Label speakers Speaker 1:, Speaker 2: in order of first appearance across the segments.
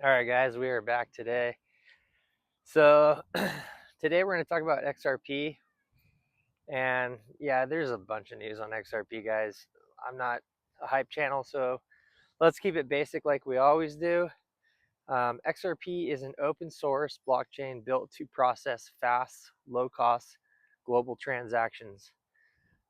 Speaker 1: All right, guys, we are back today. So today we're going to talk about XRP. And yeah, there's a bunch of news on XRP, guys. I'm not a hype channel, so let's keep it basic like we always do. XRP is an open source blockchain built to process fast, low cost global transactions.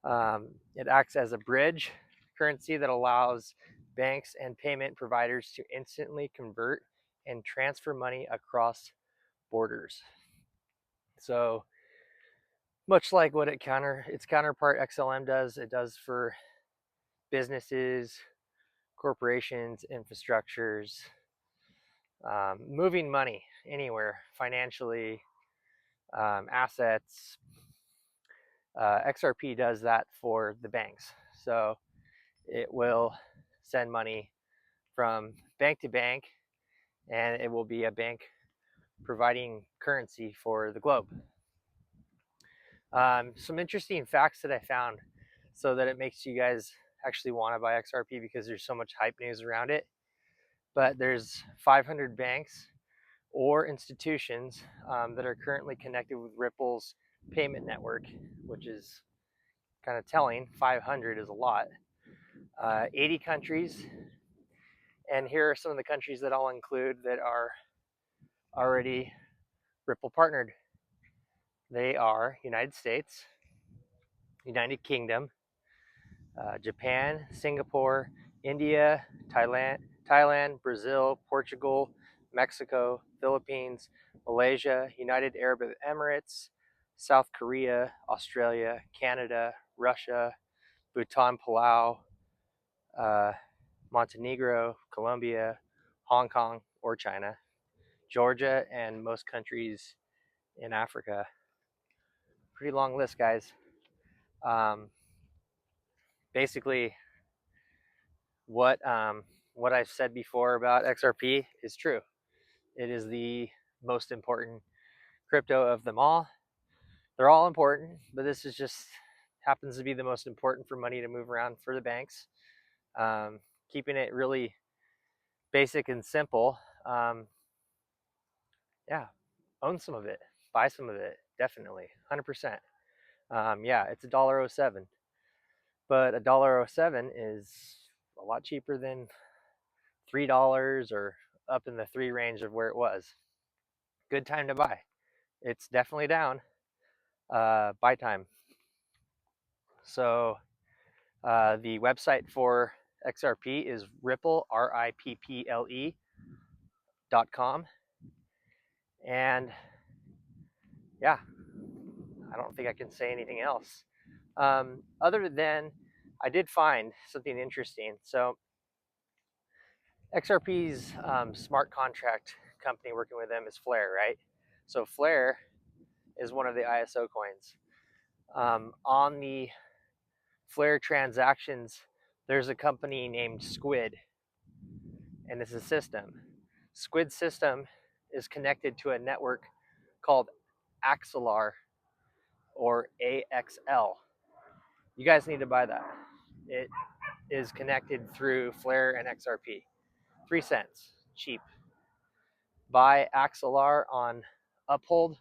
Speaker 1: It acts as a bridge currency that allows banks and payment providers to instantly convert and transfer money across borders. So much like what its counterpart XLM does, it does for businesses, corporations, infrastructures, moving money anywhere financially, assets. XRP does that for the banks. So it will send money from bank to bank, and it will be a bank providing currency for the globe. Some interesting facts that I found so that it makes you guys actually want to buy XRP because there's so much hype news around it. But there's 500 banks or institutions that are currently connected with Ripple's payment network, which is kind of telling. 500 is a lot. 80 countries. And here are some of the countries that I'll include that are already Ripple partnered. They are United States, United Kingdom, Japan, Singapore, India, Thailand, Brazil, Portugal, Mexico, Philippines, Malaysia, United Arab Emirates, South Korea, Australia, Canada, Russia, Bhutan, Palau, Montenegro, Colombia, Hong Kong or China, Georgia, and most countries in Africa. Pretty long list, guys. Basically, what I've said before about XRP is true. It is the most important crypto of them all. They're all important, but this is just happens to be the most important for money to move around for the banks. Keeping it really basic and simple. Yeah, own some of it, buy some of it, definitely, 100%. Yeah, it's $1.07, but $1.07 is a lot cheaper than $3 or up in the 3 range of where it was. Good time to buy. It's definitely down. Buy time. So the website for XRP is Ripple, RIPPLE.com. And yeah, I don't think I can say anything else. Other than I did find something interesting. So XRP's smart contract company working with them is Flare, right? So Flare is one of the ISO coins. On the Flare transactions, there's a company named Squid, and it's a system. Squid system is connected to a network called Axelar or AXL. You guys need to buy that. It is connected through Flare and XRP. 3 cents, cheap. Buy Axelar on Uphold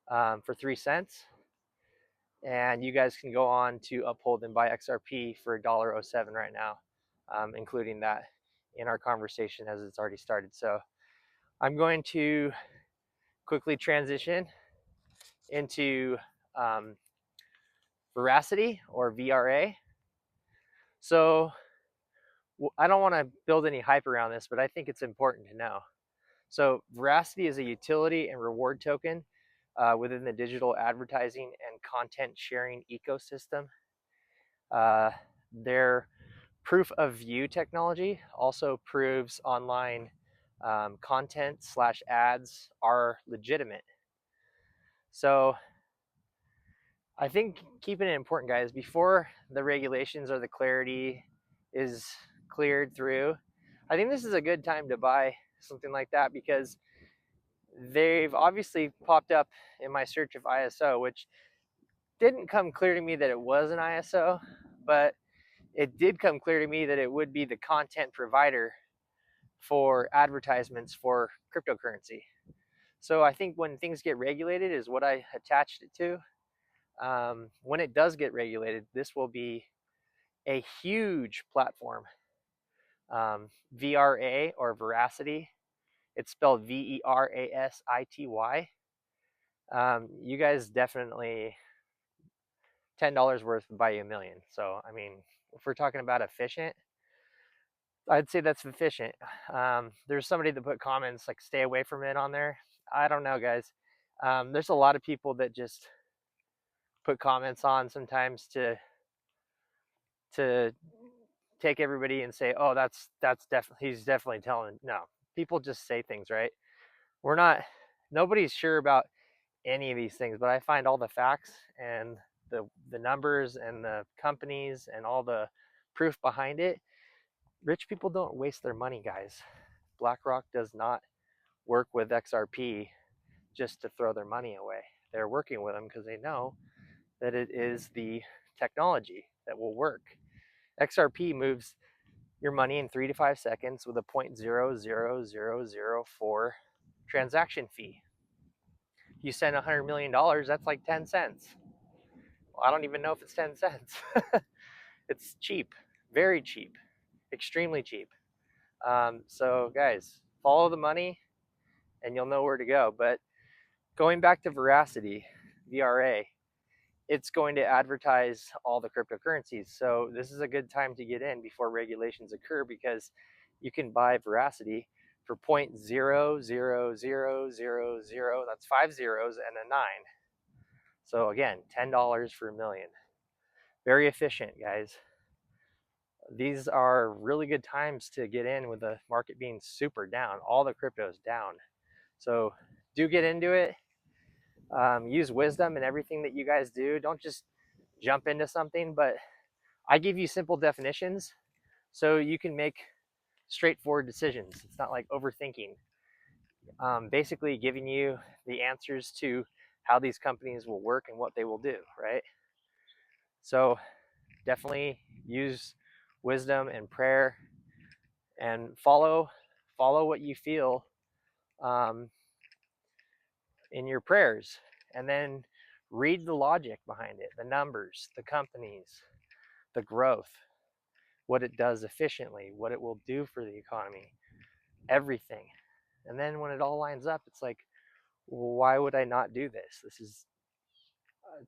Speaker 1: for 3 cents. And you guys can go on to Uphold and buy XRP for $1.07 right now, including that in our conversation as it's already started. So I'm going to quickly transition into Veracity or VRA. So I don't want to build any hype around this, but I think it's important to know. So Veracity is a utility and reward token within the digital advertising and content sharing ecosystem. Their proof of view technology also proves online content / ads are legitimate. So I think keeping it important, guys, before the regulations or the clarity is cleared through, I think this is a good time to buy something like that because they've obviously popped up in my search of ISO, which didn't come clear to me that it was an ISO, but it did come clear to me that it would be the content provider for advertisements for cryptocurrency. So I think when things get regulated is what I attached it to. When it does get regulated, this will be a huge platform. VRA or Veracity, it's spelled VERASITY. You guys definitely $10 worth would buy you a million. So I mean, if we're talking about efficient, I'd say that's efficient. There's somebody that put comments like stay away from it on there. I don't know, guys. There's a lot of people that just put comments on sometimes to take everybody and say, oh, that's definitely, he's definitely telling. No, people just say things, right? We're not, nobody's sure about any of these things, but I find all the facts and the numbers and the companies and all the proof behind it. Rich people don't waste their money, guys. BlackRock does not work with XRP just to throw their money away. They're working with them because they know that it is the technology that will work. XRP moves your money in 3 to 5 seconds with a 0.00004 transaction fee. You send $100 million, that's like 10 cents. Well, I don't even know if it's 10 cents. It's cheap, very cheap, extremely cheap. So guys, follow the money and you'll know where to go. But going back to Veracity, VRA, it's going to advertise all the cryptocurrencies. So this is a good time to get in before regulations occur, because you can buy Veracity for 0.00000, that's 5 zeros and a 9. So again, $10 for a million. Very efficient, guys. These are really good times to get in with the market being super down. All the crypto's down. So do get into it. Use wisdom in everything that you guys do. Don't just jump into something, but I give you simple definitions so you can make straightforward decisions. It's not like overthinking. Basically giving you the answers to how these companies will work and what they will do, right? So definitely use wisdom and prayer and follow what you feel in your prayers, and then read the logic behind it, the numbers, the companies, the growth, what it does efficiently, what it will do for the economy, everything. And then when it all lines up, it's like, well, why would I not do this? It's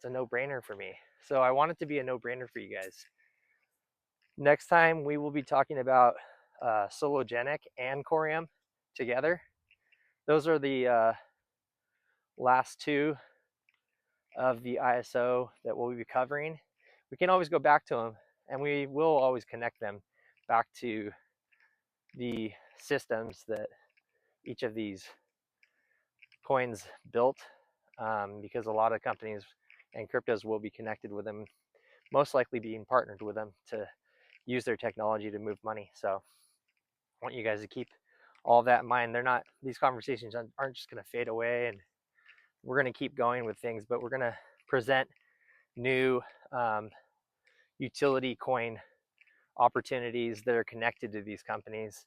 Speaker 1: a no-brainer for me. So I want it to be a no-brainer for you guys. Next time we will be talking about Sologenic and Corium together. Those are the last two of the ISO that we'll be covering. We can always go back to them, and we will always connect them back to the systems that each of these coins built, because a lot of companies and cryptos will be connected with them, most likely being partnered with them to use their technology to move money. So I want you guys to keep all that in mind. These conversations aren't just going to fade away, and we're going to keep going with things, but we're going to present new utility coin opportunities that are connected to these companies.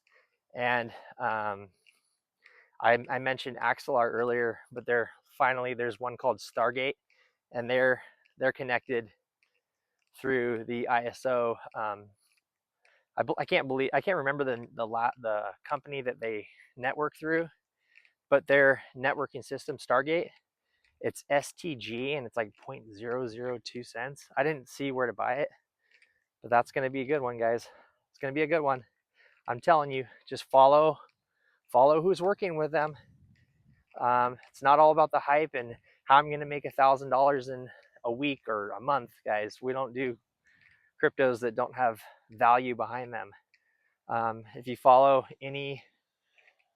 Speaker 1: And I mentioned Axelar earlier, but there's one called Stargate, and they're connected through the ISO. I can't remember the company that they network through, but their networking system, Stargate, it's STG, and it's like 0.002 cents. I didn't see where to buy it, but that's going to be a good one, guys. It's going to be a good one. I'm telling you, just follow who's working with them. It's not all about the hype and how I'm going to make $1,000 in a week or a month, guys. We don't do cryptos that don't have value behind them. If you follow any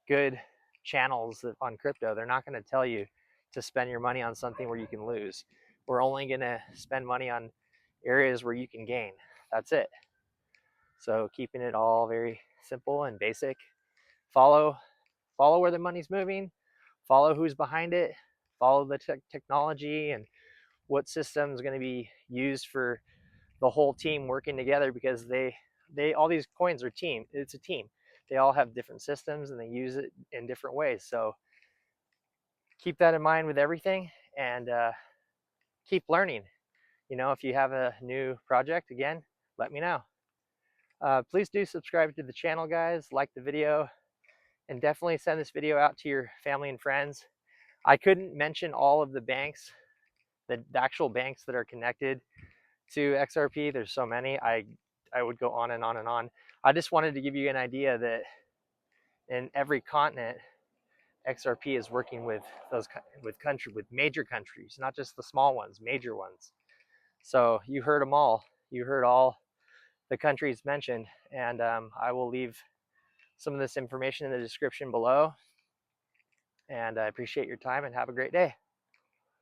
Speaker 1: good channels on crypto, they're not going to tell you to spend your money on something where you can lose. We're only going to spend money on areas where you can gain. That's it. So keeping it all very simple and basic. Follow where the money's moving. Follow who's behind it. Follow the technology and what system is going to be used for the whole team working together, because they all these coins are team. It's a team. they all have different systems and they use it in different ways. So keep that in mind with everything, and keep learning. You know, if you have a new project, again, let me know. Please do subscribe to the channel, guys, like the video, and definitely send this video out to your family and friends. I couldn't mention all of the banks, the actual banks that are connected to XRP. There's so many. I would go on and on and on. I just wanted to give you an idea that in every continent, XRP is working with with major countries, not just the small ones, major ones. So you heard them all. You heard all the countries mentioned, and I will leave some of this information in the description below. And I appreciate your time, and have a great day.